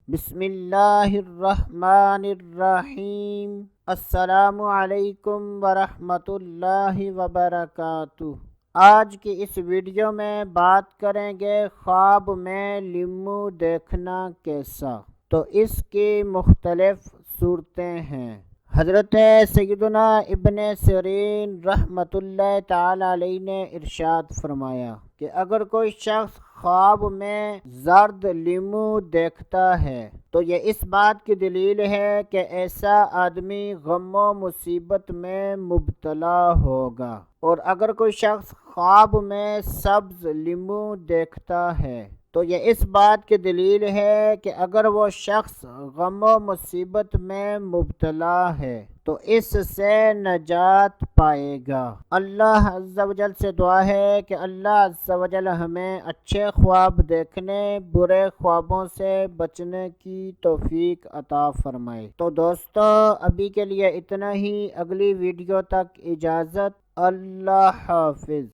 بسم اللہ الرحمن الرحیم۔ السلام علیکم ورحمۃ اللہ وبرکاتہ۔ آج کی اس ویڈیو میں بات کریں گے خواب میں لیمو دیکھنا کیسا۔ تو اس کی مختلف صورتیں ہیں۔ حضرت سیدنا ابن سیرین رحمۃ اللہ تعالی علیہ نے ارشاد فرمایا کہ اگر کوئی شخص خواب میں زرد لیمو دیکھتا ہے تو یہ اس بات کی دلیل ہے کہ ایسا آدمی غم و مصیبت میں مبتلا ہوگا، اور اگر کوئی شخص خواب میں سبز لیمو دیکھتا ہے تو یہ اس بات کی دلیل ہے کہ اگر وہ شخص غم و مصیبت میں مبتلا ہے تو اس سے نجات پائے گا۔ اللہ عز و جل سے دعا ہے کہ اللہ عز و جل ہمیں اچھے خواب دیکھنے، برے خوابوں سے بچنے کی توفیق عطا فرمائے۔ تو دوستو، ابھی کے لیے اتنا ہی، اگلی ویڈیو تک اجازت، اللہ حافظ۔